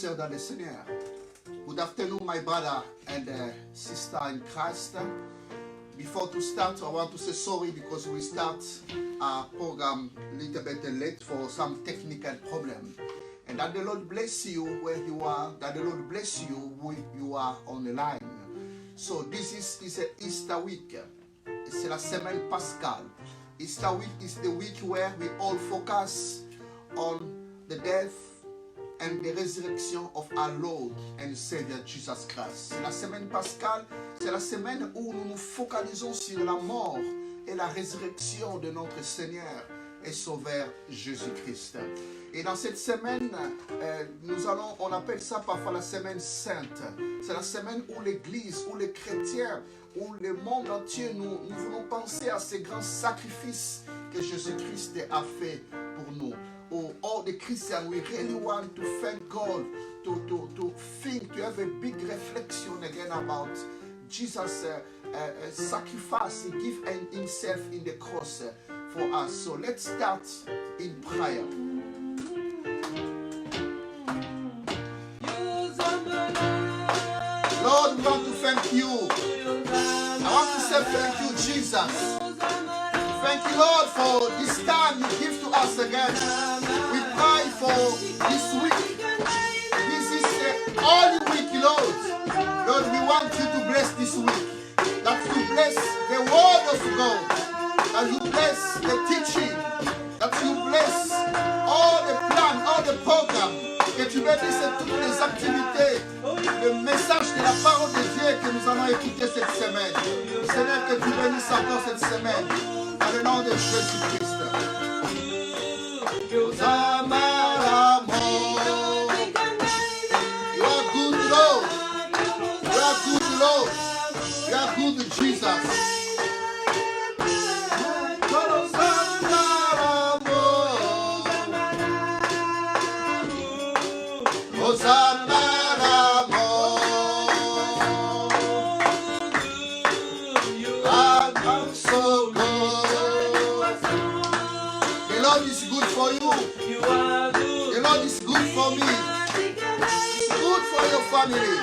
sœurs dans le Seigneur. Good afternoon, my brother and sister in Christ. Before to start, I want to say sorry because we start our program a little bit late for some technical problem. And that the Lord bless you where you are, that the Lord bless you where you are on the line. So this is a Easter week. C'est la semaine pascale. Easter week is the week where we all focus on the death and the resurrection of our Lord and Savior Jesus Christ. C'est la semaine pascale, c'est la semaine où nous nous focalisons sur la mort et la résurrection de notre Seigneur et Sauveur Jésus-Christ. Et dans cette semaine, on appelle ça parfois la semaine sainte. C'est la semaine où l'Église, où les chrétiens, où le monde entier, nous voulons penser à ces grands sacrifices que Jésus-Christ a fait pour nous. Oh, all the Christians, we really want to thank God, to think, to have a big reflection again about Jesus' sacrifice. He gave himself in the cross for us. So let's start in prayer. Lord, we want to thank you. I want to say thank you, Jesus. Thank you, Lord, for this time you give to us again. We pray for this week. This is the Holy Week, Lord. Lord, we want you to bless this week. That you bless the word of God. That you bless the teaching. That you bless all the plan, all the programme. Que tu bénisses toutes les activités, le message de la parole de Dieu que nous allons écouter cette semaine. Seigneur, que tu bénisses encore cette semaine. Dans le nom de Jésus-Christ. You are good, Lord. You are good, Lord. You are good, Jesus. Family.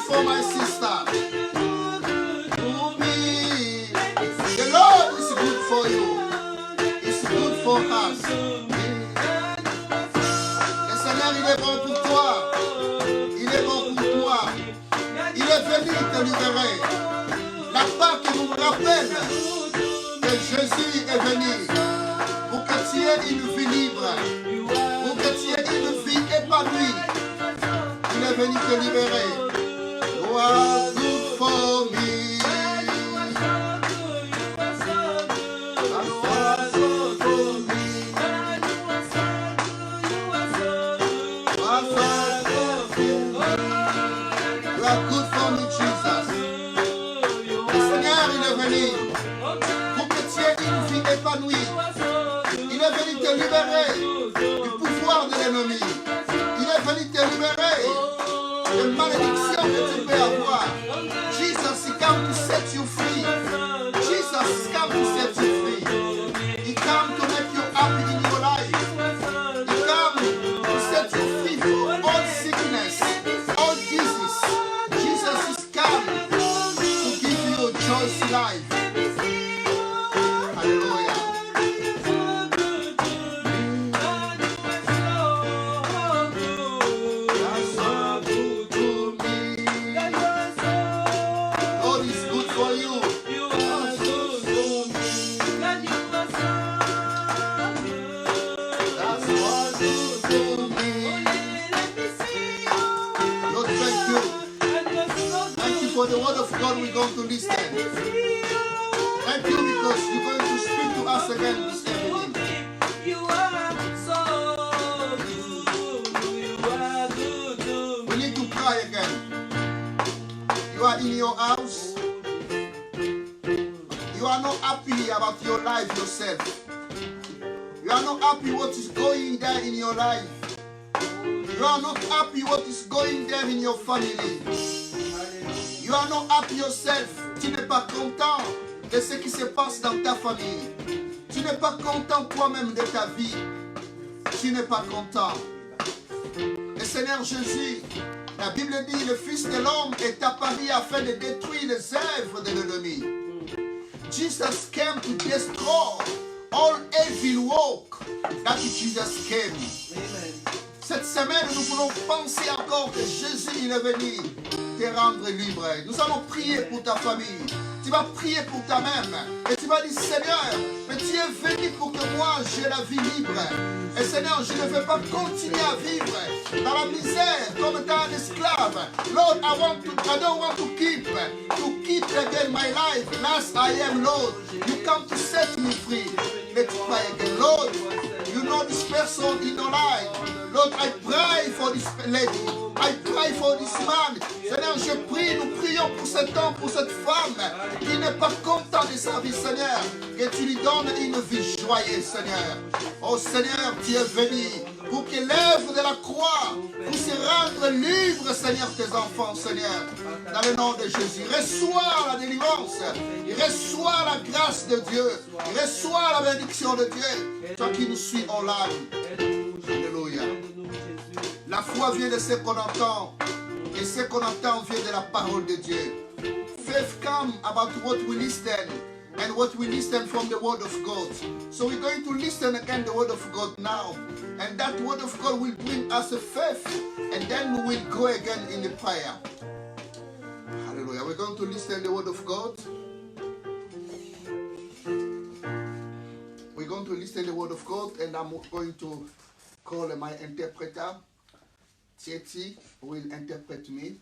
For my sister, to me. rappelle que Jésus est venu pour que tu aies une vie libre, pour que tu aies une vie épanouie. Il est venu te libérer. You are good for me. Il est venu te libérer du pouvoir de l'ennemi. Il est venu te libérer des malédictions que tu peux avoir. Jesus, he came to set you free. Jesus came to set you free. He came to make you happy in your life. He came to set you free from all sickness, all disease. Jesus is come to give you a joyous life. For the word of God we're going to listen. Thank you because you're going to speak to us again this evening. We need to cry again. You are in your house. You are not happy about your life yourself. You are not happy what is going there in your life. You are not happy what is going there in your family. You are not happy yourself. Tu n'es pas content de ce qui se passe dans ta famille. Tu n'es pas content toi-même de ta vie. Tu n'es pas content. Le Seigneur Jésus, la Bible dit, le Fils de l'homme est apparu afin de détruire les œuvres de l'ennemi. Jesus came to destroy all evil work that Jesus came. Amen. Cette semaine, nous voulons penser encore que Jésus il est venu te rendre libre. Nous allons prier pour ta famille. Tu vas prier pour toi-même. Et tu vas dire, Seigneur, mais tu es venu pour que moi j'ai la vie libre. Et Seigneur, je ne veux pas continuer à vivre dans la misère comme un esclave. Lord, I don't want to keep again my life. Last I am, Lord. You come to set me free. Let's pray again. Lord, you know this person in your life. Lord, I pray for this lady. I pray for this man. Seigneur, je prie, nous prions pour cet homme, pour cette femme qui n'est pas content de sa vie, Seigneur. Que tu lui donnes une vie joyeuse, Seigneur. Oh Seigneur, tu es venu pour que l'œuvre de la croix puisse rendre libre, Seigneur, tes enfants, Seigneur. Dans le nom de Jésus, reçois la délivrance. Reçois la grâce de Dieu. Reçois la bénédiction de Dieu. Toi qui nous suis en larmes. Alléluia. La foi vient de ce qu'on entend. Et ce qu'on entend vient de la parole de Dieu. Faith comes about what we listen. And what we listen from the word of God. So we're going to listen again the word of God now. And that word of God will bring us a faith. And then we will go again in the prayer. Hallelujah. We're going to listen the word of God. We're going to listen the word of God. And I'm going to call my interpreter. Tietty will interpret me.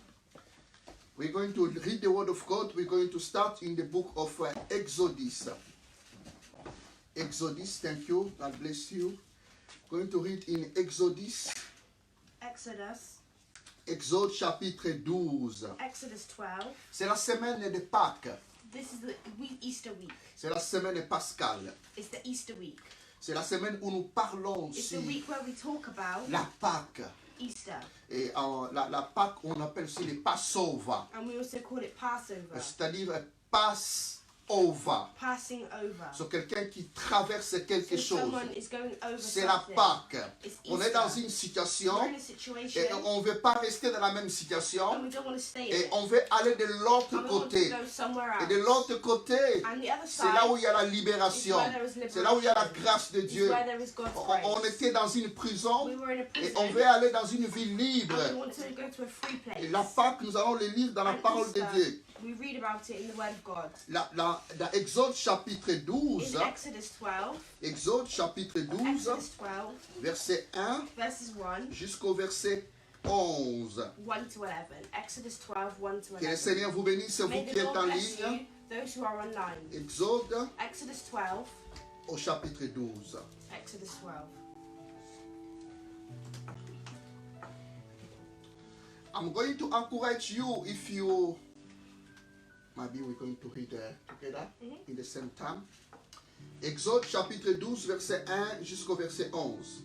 We're going to read the word of God. We're going to start in the book of Exodus. Exodus, thank you. God bless you. Going to read in Exodus. Exode chapitre 12. Exodus 12. C'est la semaine de Pâques. This is the Easter week. C'est la semaine pascale. It's the Easter week. C'est la semaine où nous parlons It's sur the week where we talk about la Pâques. Easter. Et la Pâques, on appelle aussi les Passover. And we also call it Passover. C'est-à-dire Passover. Passing over. Sur quelqu'un qui traverse quelque chose. C'est C'est la Pâques. It's On est dans une situation We're in a situation et on ne veut pas rester dans la même situation and we don't want to stay in et it. on veut aller de l'autre And we want côté. to go somewhere Et else. de l'autre côté, And the other c'est là où side il y a la libération. is where there is liberation. C'est là où il y a la grâce de is Dieu. where there is God's On grace. était dans une prison We were in a et prison on veut aller dans une vie libre. and we want to go to a free place. Et la Pâques, nous allons le lire dans la And parole de Easter, Dieu. We read about it in the Word of God. Dans Exode chapitre 12, In Exodus 12, Exode chapitre 12, Exodus 12, verset 1 verses 1, jusqu'au verset 11. 1 to 11. Exodus 12, 1 to Que le 11. Seigneur vous bénisse, vous May qui the êtes Lord en bless ligne. you, those who are online. Exode Exodus 12, au chapitre 12. Exodus 12. I'm going to encourage you if you, maybe we're going to read together in the same time. Exode chapitre 12, verset 1 jusqu'au verset 11.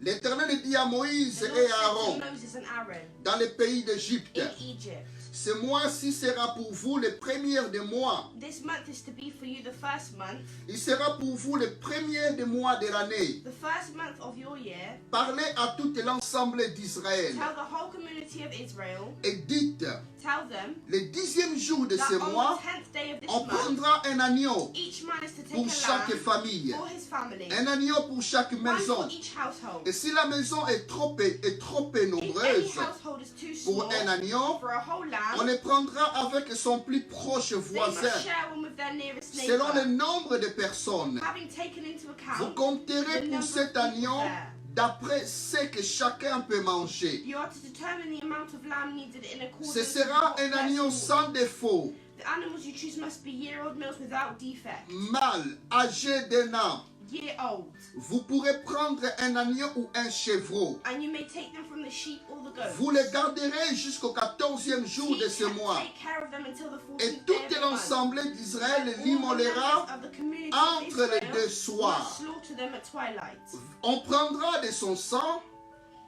L'Éternel dit à Moïse The et Lord à said Aaron to Moses and Aaron dans le pays d'Égypte, in Egypt, ce mois-ci sera pour vous le premier des mois. this month is to be for you the first month, Il sera pour vous le premier des mois de l'année. the first month of your year. Parlez à tout l'ensemble d'Israël Tell the whole community of Israel, et dites, tell them le 10e jour de that ce on mois, the 10th day of this on month, prendra un agneau each man is to take pour a chaque lamb famille, for his family, un agneau pour chaque one maison. for each household. Et si la maison est trop If any nombreuse household is too pour small un agneau, for a whole on lamb, les prendra avec son plus proche they must voisin. share one with their nearest Selon le neighbor. nombre de personnes, Having taken into vous account compterez the pour number cet of people agneau there, d'après ce que chacun peut manger. you are to determine the amount of lamb needed in accordance Ce with sera what un agneau person- sans défaut, The animals you choose must be year-old males without defect. mâle, âgé d'un an. Year old. Vous pourrez prendre un agneau ou un chevreau. And you may take them from the sheep or the goats. Vous les garderez jusqu'au 14e jour de ce mois. Take care of them until the 14th Et day tout of the month. l'ensemble d'Israël All the l'immolera members of the community entre of les Israel deux must soirs. slaughter them at twilight. On prendra de son sang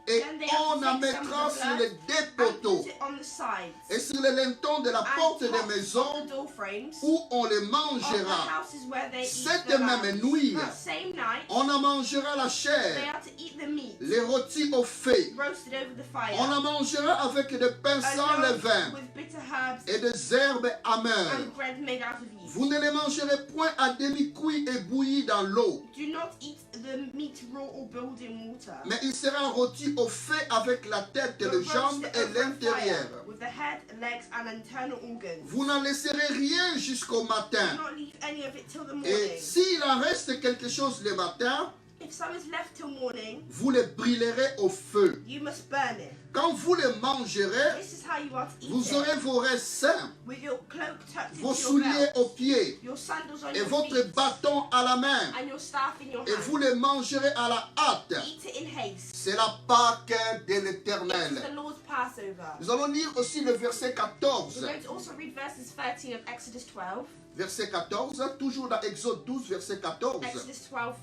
et Then they have on to en take some mettra of the sur blood les deux and poteaux put it on the sides. et sur les lintons de la porte and des top maisons of the door frames où on les of the mangera. houses where they eat Cette the même lambs. nuit, That same night, on en mangera la they chair, are to eat the meat, les rôtis au feu. roasted over the fire, On en mangera avec des pains sans along levain with bitter herbs et des herbes amères. and bread made out of yeast. Vous ne les mangerez point à demi-cuit et bouilli dans l'eau, Do not eat the meat raw or boiled in water. mais il sera rôti au feu avec la tête, but les jambes roasted et over a l'intérieur. fire with the head, legs, and internal organs. Vous n'en laisserez rien jusqu'au Do matin. not leave any of it till the Et morning. s'il en reste quelque chose le matin, If some is left till morning, vous les brûlerez au feu. you must burn it. Quand vous les mangerez, This is how you are to eat vous it. aurez vos restes sains, With your cloak tucked vos into your souliers belt, aux pieds your sandals on et your votre feet, bâton à la main. and your staff in your Et hand. vous les mangerez à la hâte. Eat it in haste. C'est la Pâque de It's l'Éternel. the Lord's Passover. Nous allons lire aussi le verset We're 14. going to also read verses 13 of Exodus 12. Verset 14, toujours dans Exode 12, verset 14. Exodus 12, 14.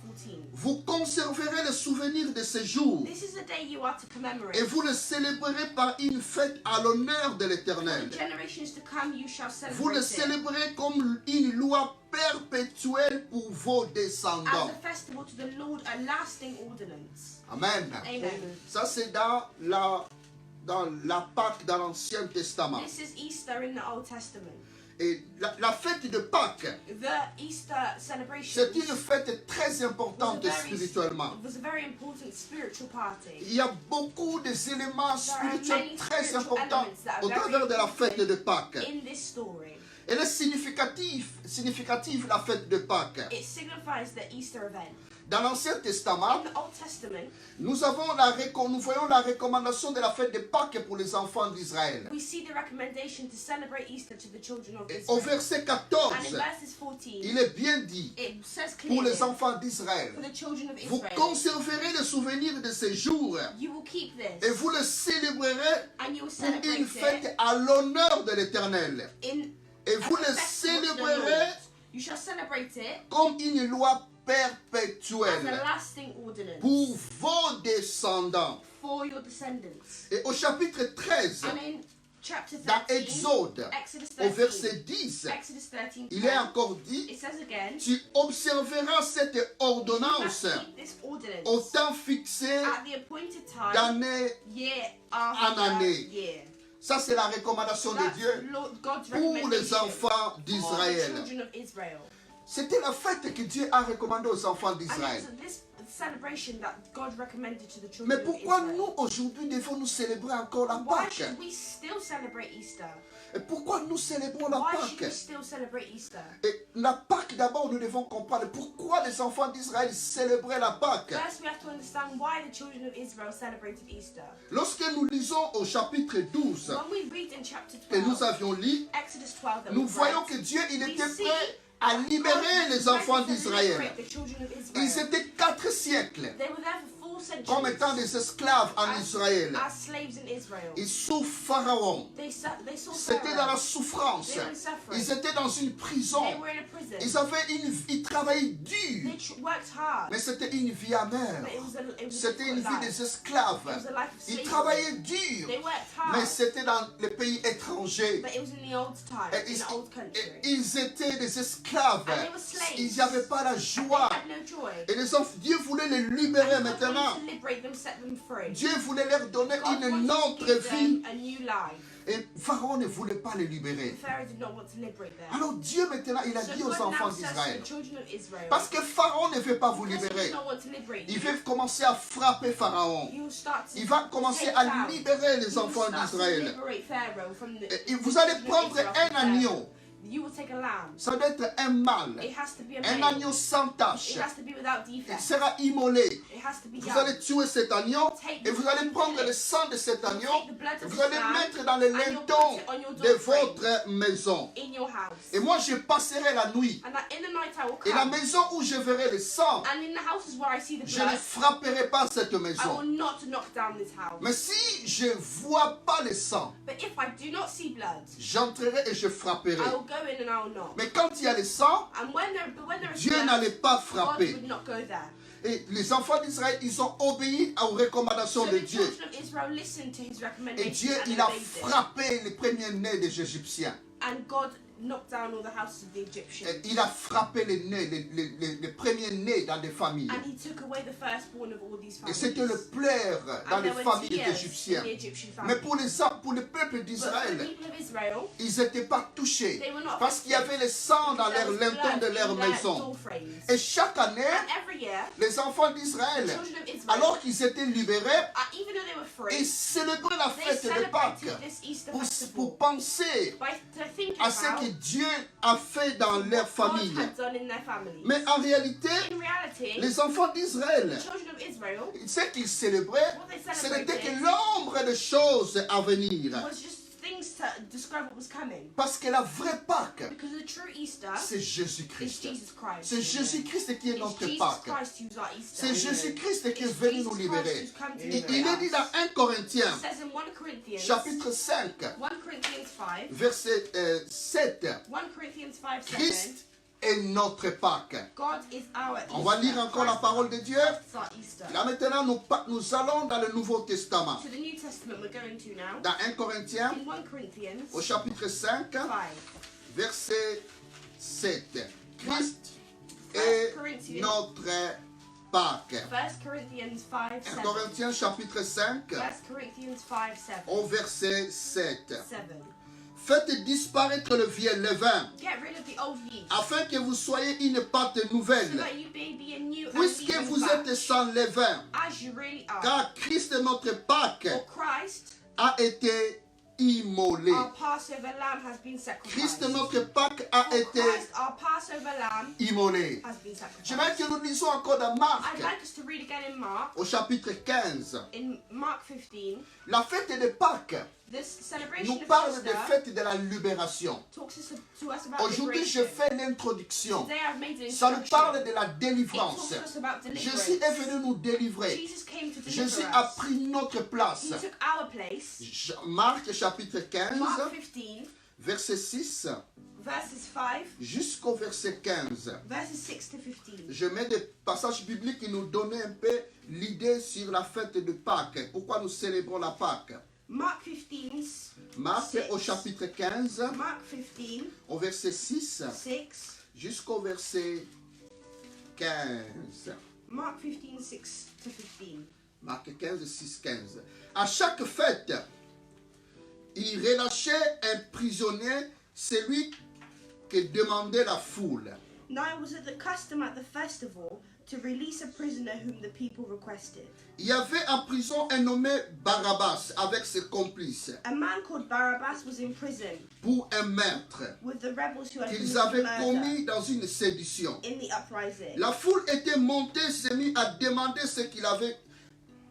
Vous conserverez le souvenir de ce jour This is the day you are to commemorate. et vous le célébrerez par une fête à l'honneur de For l'Éternel. the generations to come, you shall Vous le celebrate it célébrerez comme une loi perpétuelle pour vos as descendants. a festival to the Lord, a lasting ordinance. Amen. Amen. Ça, c'est dans la Pâque dans l'Ancien Testament. This is Easter in the Old Testament. Et la fête de Pâques, The Easter celebration c'est une fête très importante spirituellement. was a very important spiritual party. Il y a beaucoup d'éléments spirituels many très spiritual importants elements that are au very travers de la fête de Pâques. In this story, Elle est significative la fête de Pâques. it signifies the Easter event. Dans l'Ancien Testament, In the Old Testament, nous voyons la recommandation de la fête de Pâques pour les enfants d'Israël. we see the recommendation to celebrate Easter to the children of Et au Israel. verset And in 14, verses 14, il est bien dit it says pour clearly les enfants d'Israël. for the children of Vous Israel, conserverez le souvenir de ces jours you will keep et this vous le célébrerez and you will pour une celebrate fête it à l'honneur de l'Éternel. in Et as vous a le festival to the célébrerez Lord. You shall celebrate it comme une loi as a perpétuelle lasting ordinance pour vos descendants. for your descendants. Et au chapitre 13, And in chapter dans 13, Exode, Exodus au 13, verset 10, Exodus 13, il est encore dit, it says again, tu observeras cette you ordonnance must keep this ordinance au temps fixé at the appointed time, d'année. year en after année. year. Ça, c'est la recommandation de That's Dieu God's pour les recommendation enfants for the d'Israël. children of Israel. C'était la fête que Dieu a recommandée aux enfants And d'Israël. it's celebration that God recommended to the children Mais of pourquoi Israel. nous, aujourd'hui, devons-nous célébrer encore la Why Pâque? should we still celebrate Easter? Et pourquoi nous célébrons la Why should we Pâque? still celebrate Easter? Et la Pâque, d'abord, nous devons comprendre pourquoi les enfants d'Israël célébraient la Pâque. First, we have to understand why the children of Israel celebrated Easter. Lorsque nous lisons au chapitre 12, When we read in chapter que nous 12, avions lu, Exodus 12, that nous we voyons read, que Dieu, il we était see prêt à libérer les enfants d'Israël. The children of Ils Israel. étaient 4 siècles They were there for 4 centuries comme étant des esclaves en Israël. as slaves in Israel. Ils sous Pharaon. They saw C'était dans Pharaoh. la souffrance. They were in suffering. Ils étaient dans une prison. They were in a prison. Ils travaillaient dur. They worked hard. Mais c'était une vie amère. But it was a C'était une difficult vie life. des esclaves. It was a life of Ils slavery. travaillaient dur. They worked Mais hard. c'était dans les pays étrangers. But it was in the old time, Et in the old et country. ils étaient des esclaves. And they were slaves. Ils n'avaient pas la And joie. they had no joy. Et les enfants, Dieu voulait les libérer And God maintenant. wanted to liberate them, set them free. Dieu voulait leur donner God une wanted to autre give vie. them a new life. Et Pharaon ne voulait pas les libérer. Pharaoh did not want to liberate them. Alors Dieu maintenant, il a So dit aux God enfants now says to d'Israël, the children of Israel, parce que Pharaon ne veut pas vous because he libérer, does not want to liberate il you, veut commencer à frapper Pharaon. you will start to Il va commencer take à down. libérer les You will enfants start to d'Israël. liberate Pharaoh from the- Et vous allez children of prendre Israel from un Pharaoh. agneau. You will take a lamb. Ça doit être un mâle. It has to be a Un male. agneau sans tache. It has to be without Il defect. sera immolé. It has to be Vous young. allez tuer cet agneau et vous allez prendre le sang de cet agneau et vous allez le mettre dans les lintons de votre maison. In your house. Et moi, je passerai la nuit. And that in the night I will Et la come. maison où je verrai le sang, And in the houses where I see the je ne blood, frapperai pas cette I will maison. not knock down this house. Mais si je ne vois pas le sang, But if I do not see blood, j'entrerai et je frapperai. I will go in and I will knock. Mais quand il y a le sang, And when there is Dieu blood, n'allait pas God frapper. would not go there. Et les enfants d'Israël, ils ont obéi aux recommandations So de the Dieu. children of Israel listened to his Et recommendations Dieu, and il a obeyed it. frappé les premiers-nés des Égyptiens. And God knocked down all the houses of the Egyptians. Et il a frappé les nés, les premiers-nés dans des familles. And he took away the firstborn of all these Et families. c'était le pleur dans And les there were familles tears in égyptiennes. the Egyptian Mais families. pour le peuple But for the d'Israël, people of Israel, ils n'étaient pas touchés. they were not Parce qu'il y avait le sang dans there leurs was lintons blood de leur in their maison. door frames. Et chaque année, And every year, les enfants the d'Israël, children of Israel, alors qu'ils étaient libérés, even though they were free, ils célébraient la they fête de Pâques celebrated this Easter pour festival penser by thinking à ce que about Dieu a fait dans leur what famille. God had done in their families. Mais en réalité, In reality, les enfants the d'Israël, children of Israel ce qu'ils célébraient, what they ce n'était que celebrated l'ombre de choses à venir. was just things to describe what was coming. Parce que la vraie Pâques, Because the true Easter c'est is Jésus-Christ. Jesus Christ. C'est Jésus-Christ qui est It's notre Jesus Pâques. Christ who's our Easter. C'est Jésus-Christ qui est It's venu Jesus nous Christ libérer. who's come to Il liberate est dit us. dans 1 Corinthiens, It says in 1 Corinthians, chapitre 5, 1 Corinthians 5, verset 7, 1 Corinthians 5, 7, Christ est notre Pâques. God is our Easter. On va lire encore la parole de Dieu. It's our Easter. Là maintenant, nous allons dans le Nouveau Testament. To the New Testament we're going to now. Dans 1 Corinthiens, In 1 Corinthians au chapitre 5, 5. verset 7. Christ est 1 Corinthians notre Pâques. 1 Corinthians 5, 1 7. Corinthiens chapitre 5, 1 Corinthians 5, 7. au verset 7. 7. Faites disparaître le vieux levain, Get rid of the old yeast, afin que vous soyez une pâte so nouvelle, that you may be a new and puisque unleavened vous batch, êtes sans levain, as you really are. car Christ notre Pâques For Christ, a été immolé. our Passover lamb has been Christ sacrificed. notre Pâques a For été Christ, our Passover lamb immolé. has been J'aimerais sacrificed. que nous lisions encore dans I'd Marc, like us to read again in Mark, au chapitre 15. in Mark 15. La fête de Pâques This celebration nous of parle de Easter fête de la libération. talks to us about Aujourd'hui, je liberation. fais l'introduction. Today I've made an Ça nous introduction. parle de la It délivrance. talks to us about Jésus deliverance. est venu nous délivrer. Jesus came to deliver Jésus a us. pris notre place. He took our place. Marc chapitre 15, Mark 15, verset 6 verses 5, jusqu'au verset 15. verses 6 to 15. Je mets des passages bibliques qui nous donnent un peu l'idée sur la fête de Pâques. Pourquoi nous célébrons la Pâques. Mark 15, Marc 6. au chapitre 15, Mark 15, au verset 6 6, jusqu'au verset 15. Mark 15, 6 to 15. Marc 15, 6, 15. À chaque fête, il relâchait un prisonnier, celui que demandait la foule. Now it was at the custom at the festival to release a prisoner whom the people requested. Il y avait en prison un nommé Barabbas avec ses complices A man called Barabbas was in prison pour un meurtre with the rebels who had qu'ils committed avaient murder commis dans une sédition. in the uprising. La foule était montée, s'est mise à demander ce qu'il avait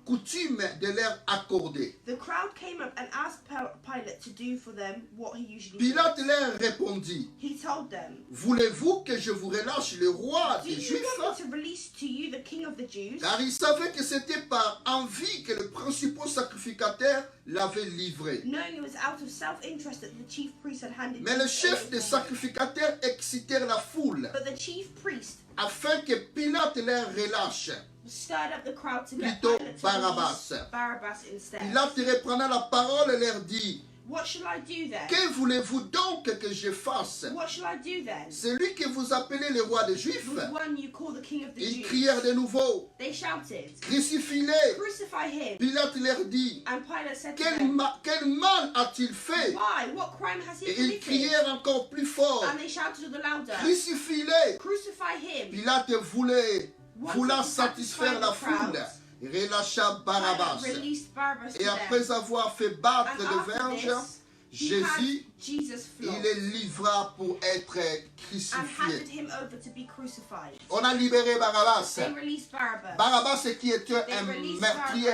coutume de leur accorder. The crowd came up and asked Pilate to do for them what he usually Pilate did. leur répondit, He told them, voulez-vous que je vous relâche le roi "Do des you Juifs? want me to release to you the king of the Jews?" Car il savait que c'était par envie que le principal sacrificateur l'avait livré. Knowing it was out of self-interest that the chief priest had handed Mais le Jesus chef over des to him. sacrificateurs excitèrent la foule But the chief priest afin que Pilate leur relâche. stirred up the crowd to get Plutôt Pilate to Barabbas. release Barabbas instead. Pilate reprenant la parole et leur dit, What shall I do then? que voulez-vous donc que je fasse? What shall I do then? Celui que vous appelez le roi des Juifs. The one you call the king of the Ils Jews. crièrent de nouveau, They shouted, crucifie-le. "Crucify him." Pilate leur dit, And Pilate said to quel them, mal a-t-il fait? "Why? What crime has he Et ils committed?" crièrent encore plus fort, And they shouted all the louder, crucifie-le. "Crucify him." Pilate voulant to satisfaire la satisfy the foule, crowd, relâcha Barabbas. Pilate released Barabbas to Et them. après avoir fait battre And de after verge, this, he Jésus, had Jesus il flogged le livra pour être and handed crucifié. him over to be crucified. On a libéré Barabbas. They released Barabbas. Barabbas qui était They un released meurtrier,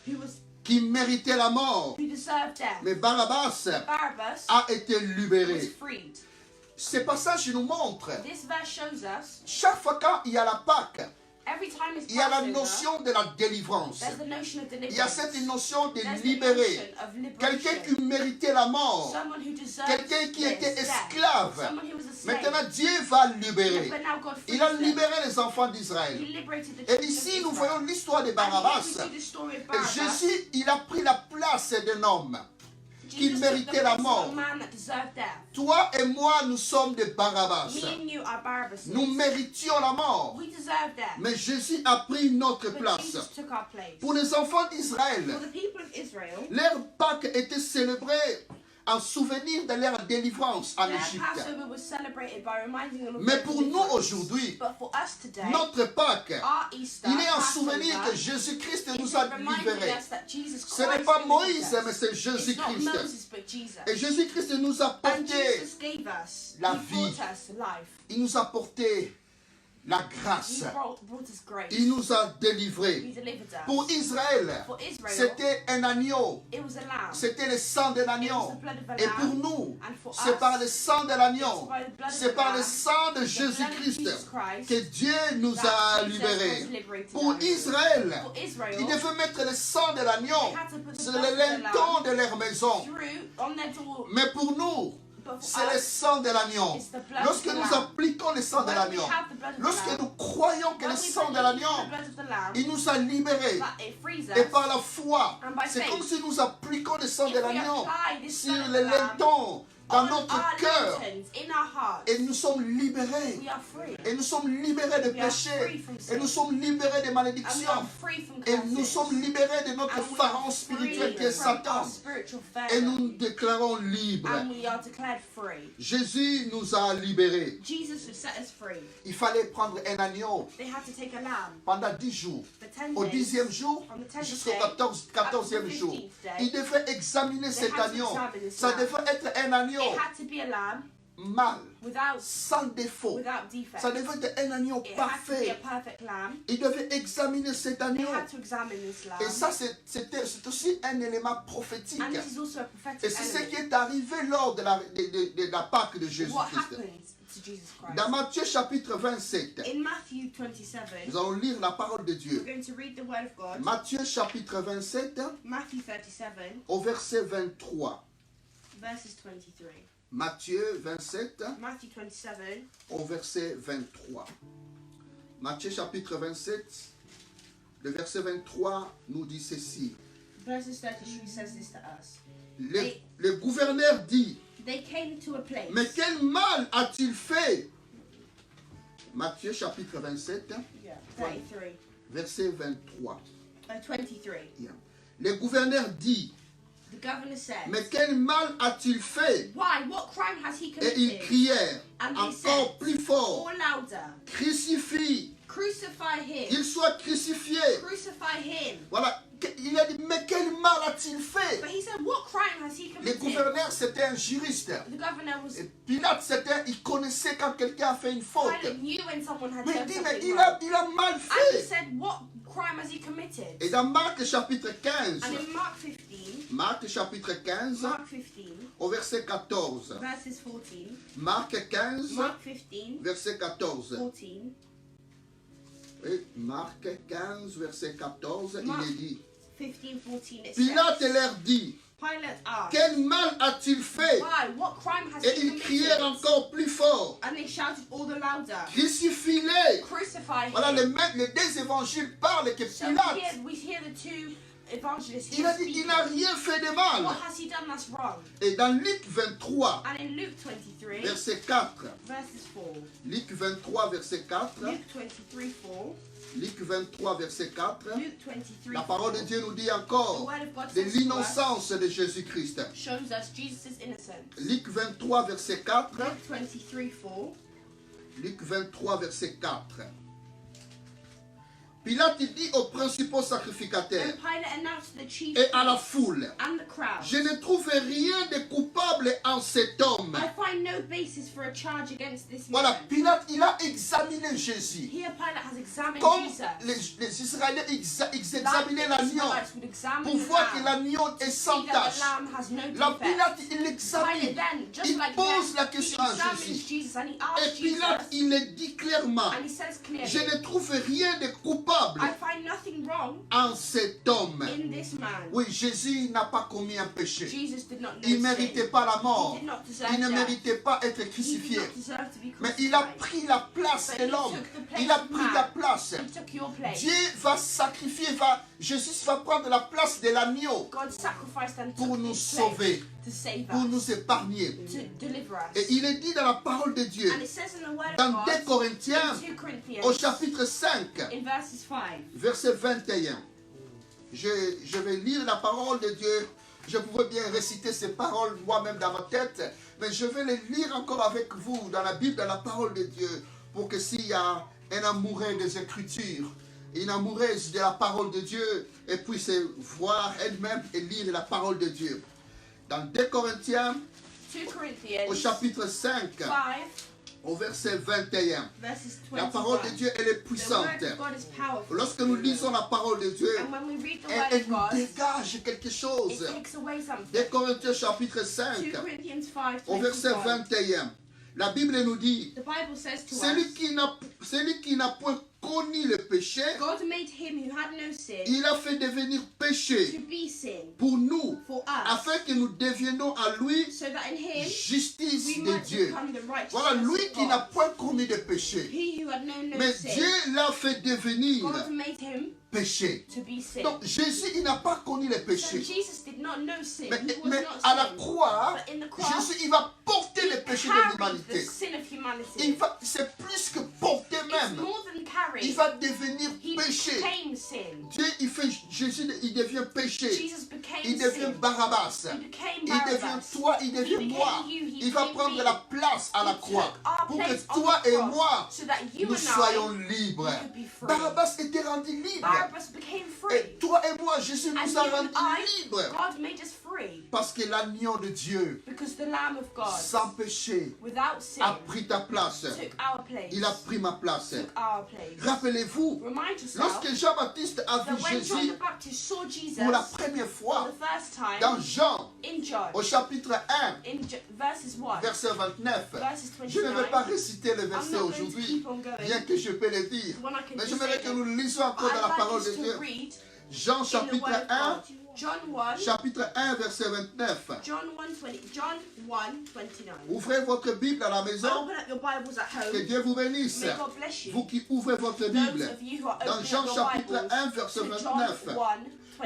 Barabbas, qui méritait la mort. deserved death. Mais Barabbas Barabbas a été was libéré. freed. Ce passage nous montre, This verse shows us chaque fois qu'il y a la Pâque, every time it's il y a la Passover, notion de la délivrance. there's the notion of Il deliverance. y a cette notion de There's the libérer. notion of liberation. Quelqu'un qui méritait la mort. Someone who deserved Quelqu'un qui était death. esclave. Someone who was a slave. Maintenant, Dieu va libérer. But now God frees Il a them. libéré les enfants d'Israël. He liberated the Et children ici, of nous Israel. voyons l'histoire de And here Barabbas. we see the story of Et Barabbas. Jésus, il a pris la place d'un homme qui Jesus méritait took the la place of mort. a man that deserved death. Toi et moi, nous sommes des Barabbas. Me and you are Barabbas. Nous méritions la mort. We deserve death. Mais Jésus a pris notre But place. Jesus took our place. Pour les enfants For d'Israël, the people of Israel, leur Pâques était célébrée en souvenir de leur délivrance en their Égypte. Passover was celebrated by reminding them of Mais their pour nous deliverance. aujourd'hui, But for us today, notre Pâques, our Easter, il est un Passover, souvenir que Jésus-Christ is nous a reminding libérés. us that Jesus Ce n'est Christ pas delivered Moïse, us. mais c'est It's not Jésus-Christ. Moses, but Jesus. Et Jésus-Christ nous a And porté, Jesus gave us, la He vie. brought us life. il nous a porté la He grâce. brought us grace. Il nous a He délivrés. delivered us. Pour Israël, For Israel, c'était un agneau. it was a lamb. C'était le sang de It was l'agneau. the blood of a Et pour lamb. nous, And for c'est us, par le sang de l'agneau, it's by the blood of c'est the par le lamb, sang de the blood of Jésus-Christ Jesus Christ, que Dieu nous that a Jesus libérés. has liberated Pour us. Israël, For Israel, il devait mettre le sang de l'agneau they had to put the sur blood le of the linteau lamb de leur maison. through on their door. Mais pour nous, But for c'est le us, sang de l'agneau. it's the blood Lorsque of the nous lamb. appliquons le sang de When we l'agneau, have the blood of the lorsque lamb, nous croyons que when le we sang de believe l'agneau, the blood of the lamb, il nous a libérés. that it frees Et us. par la foi, And by c'est faith, comme si nous appliquons le sang if de we l'agneau apply this sur blood of le the lamb linteau dans on notre our cœur. lanterns, in our hearts, Et nous sommes libérés. we are free. Et nous sommes libérés de We are péché. free from sin. Et nous sommes libérés de And we malédictions. are free from Et nous curses. sommes libérés de notre And we pharaon are spirituel free qui est from Satan. our spiritual Et Pharaoh. nous nous déclarons libres. And we are declared free. Jésus nous a libérés. Jesus would set us free. Il fallait prendre un agneau They had to take a lamb pendant 10 jours. for 10 Au days. 10e jour On the 10th jusqu'au day, 14e up to the jour. 15th day, Il devait examiner cet had to agneau. examine this Ça lamb. devait être un agneau It had to be a lamb mâle, without sans défaut. defect. Ça devait être un agneau It had to be a parfait. perfect lamb. Il devait examiner cet They agneau. had to examine this lamb. Et ça, c'est aussi un élément prophétique. And this is also a prophetic Et c'est ce qui element. est arrivé lors de la Pâque de What Jésus-Christ. happened to Jesus Christ? Dans Matthieu chapitre 27, In Matthew 27, nous allons lire la parole de we're Dieu. going to read the word of God. Matthieu chapitre 27, Matthew 37, au verset 23. verses 23. Matthieu 27, Matthew 27, au verset 23. Matthieu chapitre 27, le verset 23 nous dit ceci. verses 33 says this to us. Le gouverneur dit, They came to a place. mais quel mal a-t-il fait? Matthieu chapitre 27, Yeah, 33. verset 23. 23. Yeah. Le gouverneur dit, The governor said, mais quel mal a-t-il fait? Why? What crime has he Et ils committed? crièrent And they encore said, plus fort, Or louder, crucifie, Crucify him. qu'il soit crucifié. Crucify him. Voilà, il a dit, mais quel mal a-t-il fait? But he said, what crime has he Le committed? gouverneur, c'était un juriste. The governor was. Et Pilate, il connaissait quand quelqu'un a fait une faute. Pilate knew when someone had Mais il done dit, mais something il wrong. a mal And he fait. said, what crime has he committed? Et dans Marc chapitre 15, And in Marc chapitre 15, Mark 15, au verset 14. verses 14, Marc 15, Mark 15, verset 14. 14, Et Marc 15, verset 14, Marc. il est dit, 15, 14, it Pilate says, leur dit, Pilate asked, quel mal a-t-il fait? why? What crime has Et he ils crièrent committed? encore plus fort, And they shouted all the louder, crucifie-les. crucify Voilà, him. les deux évangiles parlent que So Pilate, we hear the two evangelists il here a dit, il speaking. n'a rien fait de mal. What has he done that's wrong? Et dans Luc 23, And in Luke 23, verset 4, verses 4, Luc 23, verset 4, Luke 23, 4, Luc 23, verset 4, Luke 23, la parole de 4, Dieu nous dit the encore word of God de says to us, l'innocence de Jésus-Christ. shows us Jesus' innocence. Luc 23, verset 4, Luke 23, 4, Luc 23, verset 4. Pilate dit aux principaux sacrificateurs and Pilate announced to the chief et à la priests foule, and the crowd, je ne trouve rien de coupable en cet homme. I find no basis for a charge against this Voilà, man. Pilate, il a examiné Jésus. Here Pilate has examined Comme Jesus. les Israéliens Like examinaient the l'agneau Israelites would examine pour the voir que lamb, l'agneau est to sans see that tache. the lamb has no Là, defect. Pilate, il Pilate l'examine. then, just Il like pose that, la he question à examines Jésus. Jesus and he Et asks Pilate, Jesus, il le dit clairement, and he says clearly, je ne trouve rien de coupable I find nothing wrong en cet homme. in this man. Oui, Jésus n'a pas commis un péché. Jesus did not know Il ne sin. méritait pas la mort. He did not deserve Il ne death. méritait pas être He did crucifié. not deserve to be Mais il a crucified. pris la place But de he l'homme. took the place Il a of pris man. la place. He took your place. Dieu va sacrifier, Jésus va prendre la place de l'agneau God sacrificed and pour took nous his sauver, place to save pour us, nous épargner. to deliver us. Et il est dit dans la parole de Dieu, And it says in the word dans of 2 God, Corinthiens, in 2 Corinthians, au chapitre 5, in verses 5, verset 21. Je vais lire la parole de Dieu. Je pourrais bien réciter ces paroles moi-même dans ma tête, mais je vais les lire encore avec vous dans la Bible, dans la parole de Dieu, pour que s'il y a un amoureux des Écritures, une amoureuse de la parole de Dieu, elle puisse voir elle-même et lire la parole de Dieu. Dans 2 Corinthiens, 2 Corinthians au chapitre 5, 5, au verset 21, verses la parole de 21. Dieu, elle est The puissante. word of God is powerful. Lorsque nous lisons la parole de Dieu, And when we read the elle, word elle of nous God, dégage quelque it chose. takes away 2 something. Corinthiens chapitre 2 5, Corinthians 5, au verset 21. 21, la Bible nous dit, The Bible says to celui us, qui n'a point connu le péché, God made him who had no sin il a fait devenir to péché be sin pour nous, for us, afin que nous devions à lui so that in him justice we de might Dieu. become the Voilà, righteousness lui of qui n'a God. point commis de péché. He who had known no Mais sin, Dieu l'a fait devenir God made him péché. to be sin. Donc Jésus, il n'a pas connu le So péché. Jesus did not know sin. Mais, He was mais not à la sin. croix, But in the cross, Jésus, il va porter he le péché de carried the l'humanité. sin of humanity. C'est plus que porter It's même. more than carry. Il va devenir He péché. became sin. Dieu, Jésus, il devient péché. Jesus became Il devient sin. Barabbas. He became Il devient Barabbas. toi, il He devient became moi. you. He Il va became prendre me. la place à la He croix took our pour place que on toi the et cross, moi, so that you nous and soyons I libres. could be free. Barabbas était rendu libre. Barabbas became free. Et toi et moi, Jésus And nous you a and rendus I, libres. God made us free Parce que l'agneau de Dieu, because the Lamb of God, sans péché, without sin, a pris ta place. took our place. Il a pris ma place. Took our place. Rappelez-vous, Remind yourself lorsque Jean-Baptiste a that vu when John Jésus the Baptist saw Jesus pour la première for fois, the first time dans Jean, in John, au chapitre 1, verses 1, verset 29, verses je ne vais pas 29, réciter le I'm verset not going to aujourd'hui, keep on going. bien que je peux le dire. When I can Mais just j'aimerais say que them. nous lisions encore dans la I'd parole like de us to Dieu. read Jean in the chapitre Word of 1, God. John 1, chapitre 1, verset 29. John 1:29. Ouvrez votre Bible à la maison. Open up your Bibles at Que home. Dieu vous bénisse. May God bless you. Vous qui ouvrez votre Those Bible. of you who are Dans opening Jean up your chapitre Bibles 1, verset to John 29. 1,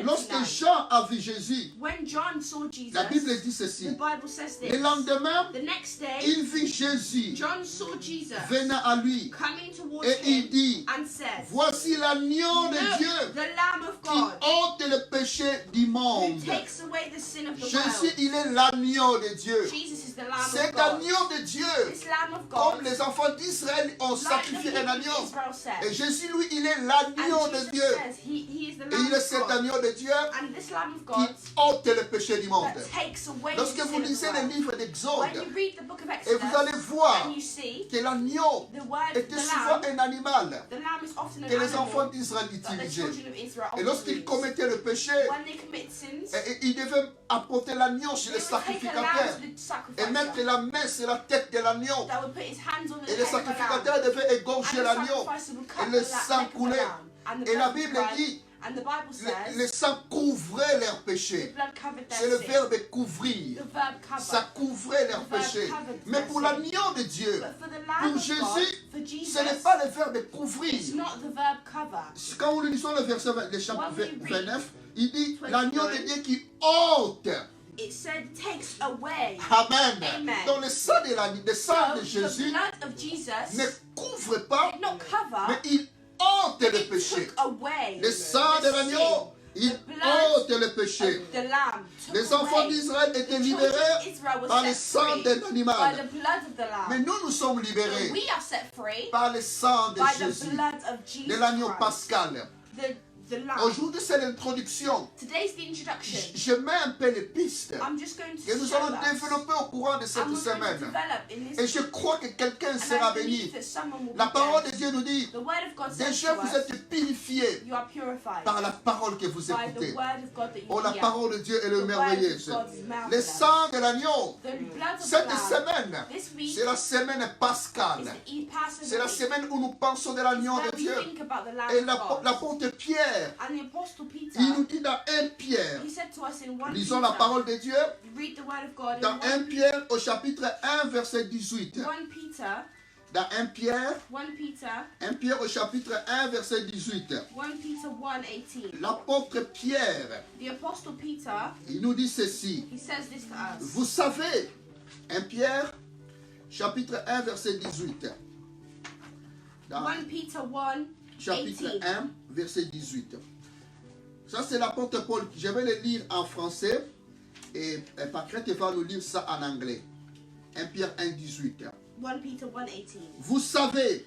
Lorsque 29. Jean a vu Jésus, When John saw Jesus, la Bible dit the ceci. Bible says Le this. lendemain, The next day, il vit Jésus John saw Jesus venant à lui coming towards et il him dit, and said, voici l'agneau de "Look, Dieu the Lamb of qui God ôte le péché du who monde. takes away the sin of the Jésus, world." il est l'agneau de Dieu. Jesus is the Lamb of Cet God. agneau de Dieu, This Lamb of comme God, les enfants d'Israël ont like the sacrifié un people of agneau. Israel Et said. Jésus, lui, il est And l'agneau de Jesus Dieu. says he is the Et Lamb il est of cet God. agneau de Dieu And this Lamb of qui God ôte le péché du monde. that takes away the Lorsque sin vous of the lisez le world. livre When d'Exode, you read the book of et vous allez Exodus voir and you see que l'agneau the word était the souvent lamb, un animal the lamb is often an que les enfants animal d'Israël that the utilisaient. children of Israel Et often lorsqu'ils use. commettaient le péché, When they commit sins, ils devaient apporter l'agneau chez they le would take a sacrificateur lamb to the et mettre sacrificer la main sur la tête de l'agneau. that would put his hands on the Et le head of the lamb. sacrificateur devait And égorger the l'agneau. sacrificer would Et cut le the sang neck of the coulait. lamb. And the Et la blood would Bible run. dit, And the Bible says le sang couvrait leurs the péchés. blood covered C'est their le sin. verbe couvrir. The verb cover. Ça couvrait leurs péchés. Mais pour l'agneau de Dieu, But for the Lamb pour of God, Jésus, for Jesus, ce n'est pas le verbe it's couvrir. not the verb cover. Quand nous lisons le verset le chapitre When we read 29, il dit 29, l'agneau de Dieu qui ôte. It said takes away. Amen. Amen. Donc le sang le sang de So Jésus the blood of Jesus ne couvre pas, did not cover, mais il ôte le it péché. took away Le sang de the l'agneau, il the blood ôte le péché. sin. The lamb took Les enfants away. d'Israël The étaient children libérés of Israel par were le set sang free d'un by animal. the blood of the Mais lamb. nous sommes libérés We are set free par le sang de by the Jésus, blood of Jesus de l'agneau Christ. pascal. The lamb. Aujourd'hui, c'est l'introduction. Today's the introduction. Je mets un peu les pistes I'm just going to que nous show allons us. développer au courant de cette And we're going to semaine. develop in this Et je crois que quelqu'un and sera I believe béni. that someone will La be parole de blessed. Dieu nous dit, The word of God says déjà to vous us, êtes purifiés you are purified par la parole que vous by the écoutez. word of God that you Oh, la hear. parole de Dieu est The word merveilleuse. of God is Le marvelous. sang de l'agneau, The blood of the cette lamb, semaine, this week, c'est la semaine is pascale. the Passover C'est la week. semaine où nous pensons de It's l'agneau where de we Dieu. think about the Lamb Et of God. l'apôtre Pierre, And the Apostle Peter, il nous dit dans 1 Pierre, he said to us in 1 lisons la Peter, parole de Dieu, read the word of God dans in 1 Pierre au chapitre 1 verset 18. 1 Peter, Dans 1 Pierre, 1 Peter, 1 Pierre au chapitre 1 verset 18. 1 Peter 1:18. L'apôtre Pierre, The Apostle Peter, il nous dit ceci. he says this to us. Vous savez, 1 Pierre, chapitre 1 verset 18. Dans 1 Peter 1, chapitre 18. 1 verset 18. Ça c'est l'apôtre Paul. Je vais le lire en français et Paquette va nous lire ça en anglais. 1 Pierre 1, 18. 1 Peter 1:18. Vous savez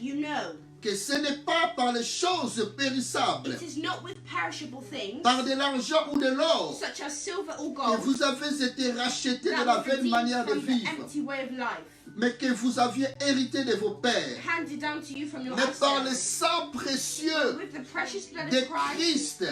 You know, que ce n'est pas par les choses périssables, it is not with perishable things, par de l'argent ou de l'or, such as silver or que gold, vous avez été rachetés de that la were vaine redeemed manière de from the vivre, empty way of life, mais que vous aviez hérité de vos pères, handed down to you from your mais par le ancestors, sang précieux with the precious blood de of Christ, Christ,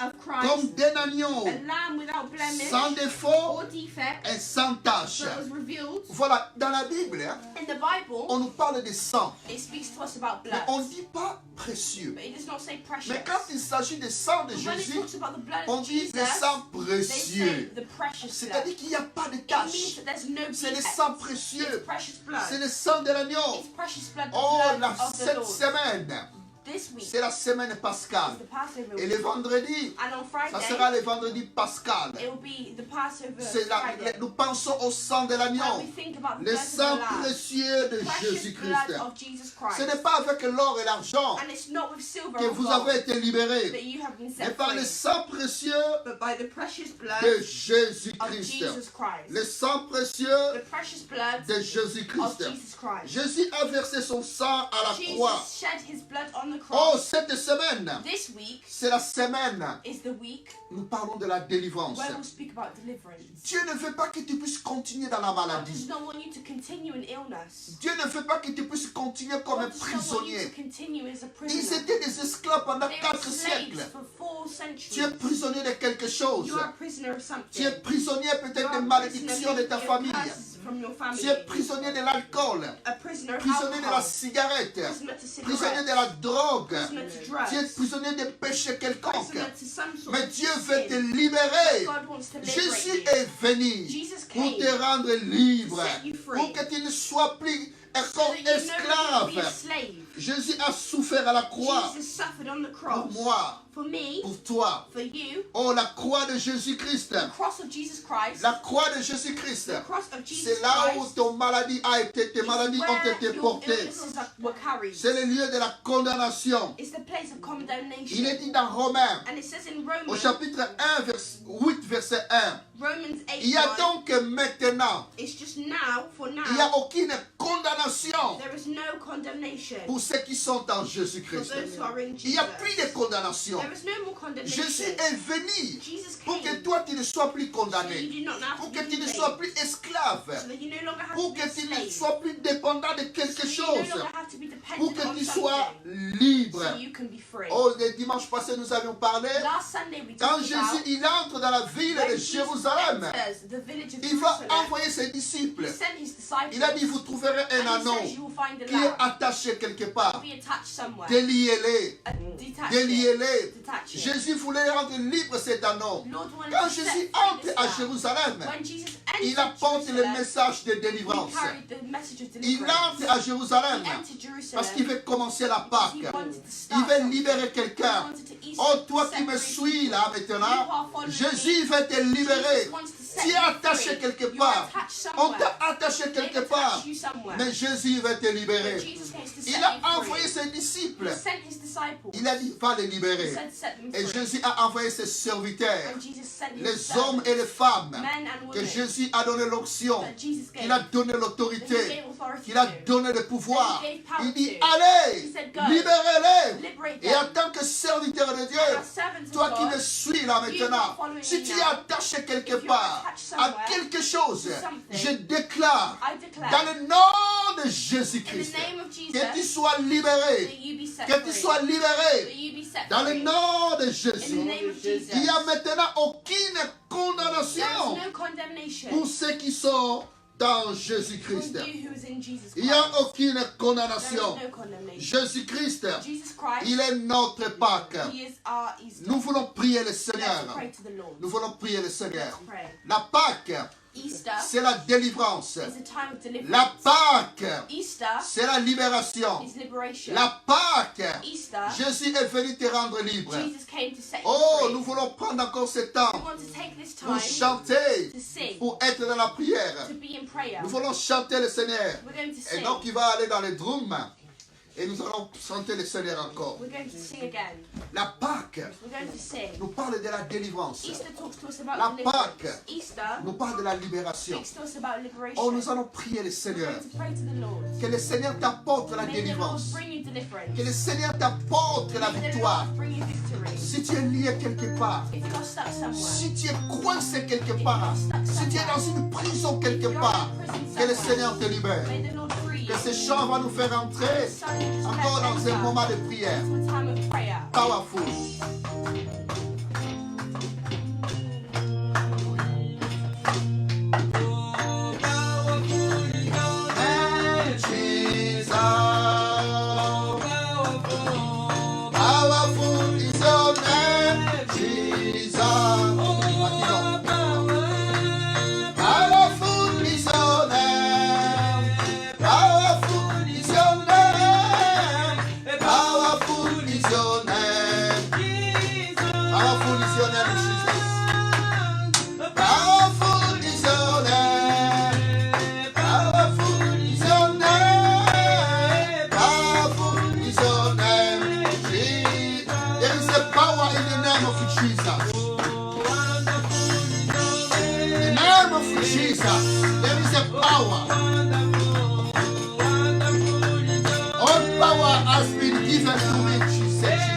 of comme Christ, d'un agneau, a lamb without blemish sans défaut or defect, et sans tache. that was revealed. Voilà, dans la Bible, In the Bible, on nous parle de sang, it speaks to us about mais blood, on ne dit pas précieux. but it does not say precious. Mais quand il s'agit du sang de But when it Jésus, talks about the blood on of dit Jesus, le sang they say précieux. the precious blood. C'est-à-dire qu'il n'y a pas de It means tache. that there's no C'est le defect. sang It's précieux. precious blood. C'est le sang de l'agneau. It's precious blood, the Oh, blood of the cette Lord. semaine, This week c'est la semaine is pascale. the Passover Et week. le vendredi, And on ça Friday, sera le vendredi pascal. it will be the Passover C'est Friday. nous pensons au sang de Where l'agneau. we think about the Le blood of sang the Lamb. précieux de Precious Jésus-Christ. blood of Jesus Ce Christ. n'est pas avec l'or et l'argent And it's not with silver que or vous gold avez été that libérés, you have been mais set par le free, sang précieux but by the precious blood de of Jésus-Christ. Jesus Christ. Le sang précieux The precious blood de of Jésus-Christ. Jesus Christ. Jésus a versé son sang à la croix. Jesus shed his blood on the Oh, cross. cette semaine, This week c'est la semaine, is the week nous parlons de la délivrance. where we'll speak about deliverance. Dieu ne veut pas que tu puisses continuer dans la God does maladie. not want you to continue in illness. Dieu ne veut pas que tu puisses continuer comme un God does not want you to prisonnier. continue as a Ils prisoner. étaient des esclaves pendant They were 4 slaves siècles. for 4 Tu es centuries. prisonnier de quelque chose. You are a prisoner of Tu something. es prisonnier You peut-être are des a malédictions de prisoner ta of famille. curses from your family. Tu es prisonnier de l'alcool. A prisoner of Prisonnier de la alcohol. cigarette. Prisoner to Prisonnier de cigarettes. la drogue. Prisoner to Tu es drugs. prisonnier de péché quelconque. Prisoner to some sort Mais of Dieu veut te sin. libérer. God wants to liberate Jésus you. est venu Jesus pour came te rendre libre, to set you free. pour que tu ne sois plus est So comme that you no longer be a esclave. slave. Jésus a souffert à la croix Jesus suffered on the pour cross. moi, For me, pour toi. for you, Oh, la croix de Jésus-Christ. the cross of Jesus Christ. La croix de Jésus-Christ. The cross of Jesus C'est là où Christ. ton maladie a été, tes is maladies ont where été your portées. illnesses were carried. C'est le lieu de la condamnation. It's the place of condemnation. Il est dit dans Romains, And it says in au Romans, chapitre 1, 8, verset 1. Romans 8, Il y a 1, donc maintenant, it's just now, for il n'y a now, aucune condamnation there is no condemnation pour ceux qui sont en for Jésus-Christ. those who are in Il Jesus. n'y a plus de condamnation. There is no more condemnation. Jésus est venu Jesus pour que came toi tu ne sois plus so condamné, you do not have pour to que be tu ne slave, sois plus esclave, so that you no longer have pour to que be tu ne slave, sois plus dépendant de quelque so you chose, no longer have to be pour dependent que on tu sois something, libre. so you can be free. Oh, le dimanche passé, nous avions parlé, Last Sunday we quand talked Jésus about il entre dans la ville when de Jesus Jérusalem, enters the village of il va Jerusalem, envoyer ses disciples. he sent his disciples, Il a dit, vous trouverez un and he anneau says you will find a qui est lamb, attaché quelque part. be attached somewhere, Déliez-les, detach it, déliez-les. detach it. Jésus voulait rendre libre cet anneau. Lord wanted Quand to set Jésus free entre this à lamb. Jérusalem, When Jesus il entered apporte le Jerusalem, message de he délivrance. carried the message of Il deliverance. entre à Jérusalem He entered Jerusalem parce qu'il veut commencer la because Pâque. he wanted to Il start veut something. libérer He quelqu'un. wanted to ease Oh, toi set qui me free. suis là maintenant, Jésus veut te libérer. Jesus wants to set Tu es you attaché free. quelque You are part. attached On somewhere. t'a attaché They've quelque attached part. you somewhere. Mais Jésus veut te But libérer. Jesus wants to set Il you a envoyé free. ses He disciples. sent his disciples. Il a dit, va les He libérer. said, set them Et free. Jésus a envoyé ses serviteurs, And Jesus sent his les hommes servants, et les femmes, men and que women, Jésus a donné l'onction, that Jesus gave. qu'il a donné That he l'autorité, gave authority qu'il a to. donné le pouvoir. That he gave power Il dit, to. allez, He said, go. libérez-les. Liberate Et en them. tant que serviteur de And Dieu, as servants of toi qui God, me suis là maintenant, si tu es attaché quelque if you're part attached à somewhere quelque chose, to something, je déclare I declare, dans le nom de in Jésus-Christ the name of Jesus, que tu sois that libéré, you be set que tu free. sois That libéré you be set dans le free. nom de In the Jésus. name of Jesus. Il n'y a maintenant aucune There condamnation is no condemnation pour ceux qui sont dans for Jésus-Christ. you who is in Jesus Il n'y a Christ. aucune There is condamnation. no condemnation. Jésus-Christ, Jesus Christ, il est notre Pâque. He is our Easter. Nous voulons prier le Let's Seigneur. pray to the Lord. Nous voulons prier le Seigneur. Let's pray. La Pâque, Easter c'est la délivrance. is a time of deliverance. La Pâque, Easter c'est la libération. is liberation. La Pâque, Easter, Jésus est venu te rendre libre. Jesus came to set you Oh, free. nous voulons prendre encore ce We temps want to take this pour time chanter, to sing, pour être dans la prière. to be in prayer. Nous voulons chanter le Seigneur. We're going to Et sing. donc, il va aller dans les drums. Et nous allons chanter le Seigneur encore. We're going to sing again. La Pâque We're going to sing. nous parle de la délivrance. Easter talks to us La about deliverance. Pâque Easter nous parle de la libération. speaks to us about liberation. Oh, nous allons prier le We're Seigneur. going to pray to the Lord. Que le Seigneur t'apporte la May the Lord délivrance. bring you deliverance. Que le Seigneur t'apporte la May the victoire. Lord bring you victory. Si tu es lié quelque part, If you're stuck somewhere, si tu es coincé quelque part, si tu es dans une prison quelque part, que le Seigneur te libère. may the Lord free you. Que ce chant va nous faire entrer encore dans un moment de prière. Into a time of prayer. Powerful. Jesus. Powerful is your name, Jesus. Powerful is your name. Powerful is your name. Powerful is your name. Powerful is your name, Jesus. Powerful is your name. Powerful is your name. Powerful is your name, Jesus. There is a power in the name of Jesus. The name of Jesus. There is a power. All power has been given to me, Jesus.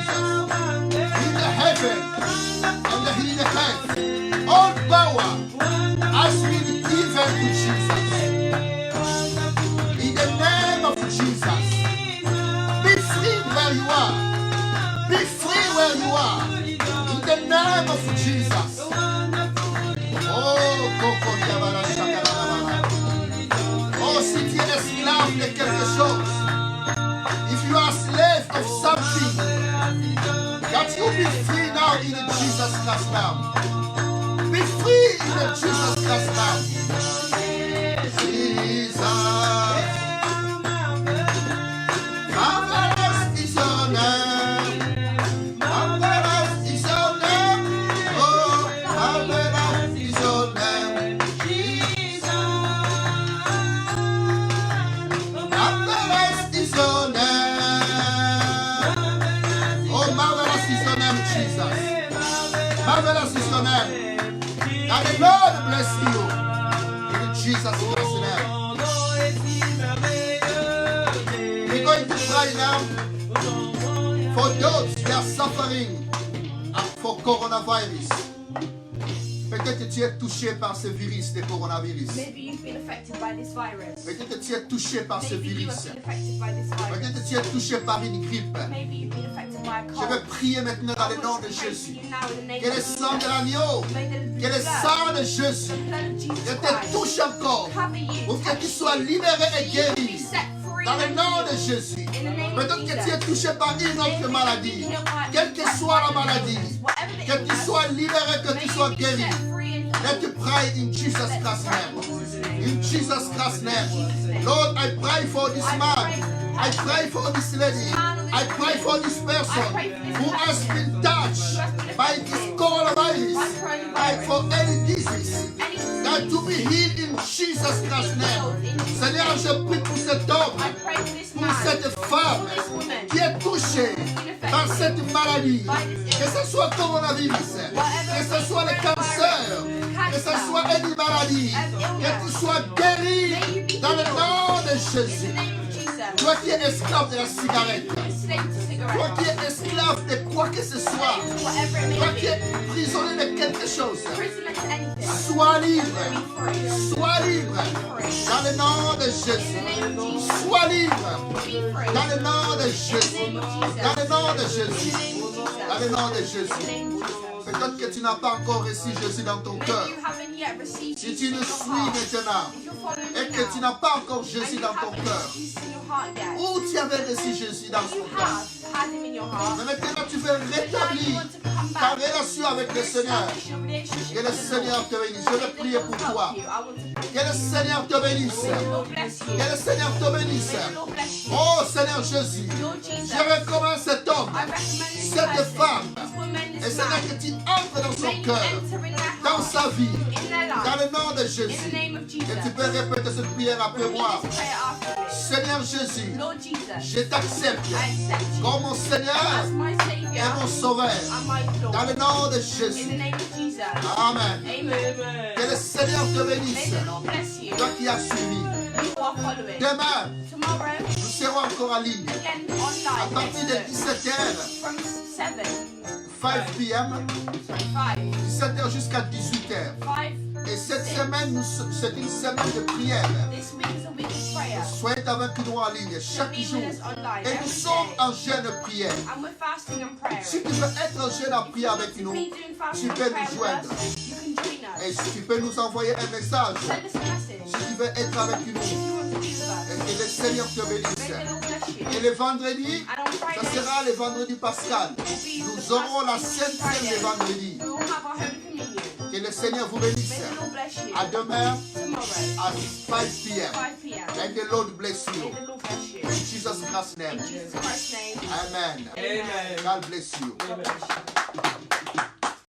In the heaven and in the earth. All power has been given to Jesus. In the name of Jesus. Be free where you are. Be free where you are. In the name of Jesus. Oh, Coco Diabara Shakarabara. Oh, si tu es esclave de quelque chose, if you are slave of something, that you be free now in the Jesus Christ now. Be free in the Jesus Christ now. Jesus. Amen. And the Lord bless you. In Jesus Christ's name. We're going to pray now for those that are suffering for coronavirus. Peut-être que tu es touché par ce virus de coronavirus. Maybe you've been affected by this virus. Peut-être que tu es touché par ce Maybe you virus. have been affected by this virus. Peut-être que tu es touché par une grippe. Maybe you've been affected by a Je cold. vais prier maintenant dans I le want nom to de pray for Jésus. you now in the name Que le of sang de Jesus. l'agneau, May the que le blood, sang de Jésus the blood of Jesus que te Christ touche encore cover you, pour que touch tu sois you, libéré et so you can be guéri. set free Dans le and nom de healed. Jésus. In the name of Peut-être que tu es Jesus. touché par une autre maladie. Quelle que soit la maladie, Whatever the que tu illness, sois libéré, que may tu you sois be guéri. set free and Let healed. you pray in Jesus Christ's name. In Jesus Christ's name. Lord, I pray for this man. I pray for this lady. I pray for this person who has been touched by this coronavirus, like for any disease. That to be healed in Jesus Christ's name. Seigneur, je prie pour cet homme, I pray for this pour man, cette femme for this woman, qui est touchée par cette maladie. Que ce soit coronavirus, que ce soit le cancer, que ce soit une maladie, que tu sois guéri dans le nom de in Jésus. the name of Jesus. Toi qui es esclave de la cigarette, Slave to toi cigarettes, qui es esclave de quoi que ce soit, whatever it toi may qui be, es prisonnier de quelque chose, prisoner to anything, sois libre, be free, sois libre dans le nom de in Jésus. the name of Jesus, Sois libre be free, dans le nom de in the Jésus. name of Jesus, Dans le nom de in the Jésus. name of Jesus, Dans le nom de in the Jésus. name of Jesus. Peut-être que tu n'as pas encore reçu Jésus dans ton cœur. Maybe you haven't yet received Si Jesus tu in le your suis heart. maintenant If you're following et me que tu now, n'as pas encore and Jésus you dans ton haven't cœur, received Jesus in your heart yet, où tu avais reçu Jésus dans you ton cœur, have had him in your heart, mais maintenant tu veux but now you rétablir want to come ta back, relation avec le Seigneur. establish your relationship Que le with the Seigneur Lord. te bénisse. Je vais May the prier Lord pour help toi. you. I want to pray. Que le Seigneur te bénisse. May the Lord bless you. Que le Seigneur te bénisse. May the Lord bless you. Oh Seigneur Jésus, Lord Jesus, je recommande cet homme, I recommend this cette person, femme, this woman, et this Seigneur man. que tu entres dans May son you cœur, enter in their dans heart, sa vie, in their dans life, le nom de in the Jésus. name of Jesus. Et tu peux répéter cette prière après Repeat moi. this prayer after me. Seigneur Jésus, Lord Jesus, je t'accepte I accept you comme mon Seigneur as my et Savior mon Sauveur. and my Dans le Lord. nom de In the Jésus. name of Jesus. Amen. Amen. Que le Seigneur te May bénisse. the Lord bless you. Toi qui as suivi. You are following. Demain, Tomorrow, nous serons encore en ligne. again À online. partir de Next 17h, from 7, 5 p.m., 5, 17h jusqu'à 18h. 5. Et cette semaine, c'est une semaine de prière. This week is a week of prayer. Soyez avec nous en ligne chaque Be jour. with us online Et nous every sommes day. en jeûne de prière. And we're fasting and praying. Si tu veux être en jeûne en prière avec To nous, be doing fasting tu and peux prayer nous with joindre. us, you can join Et us. tu peux nous envoyer un message. Send us a message Si tu veux être avec if nous. you want to be with Et us. que le Seigneur te May bénisse. the Lord bless you. Et le vendredi, And on ça Friday, sera le vendredi pascal. Nous aurons la Sainte Seine le vendredi. we will have our Holy Communion. Que le Seigneur vous bénisse. May the Lord bless you. À demain Tomorrow, à 5 p.m. 5 p.m. And the Lord bless May you. the Lord bless you. In Jesus Christ's name. In Jesus Christ's name. Amen. Amen. God bless you. God bless you.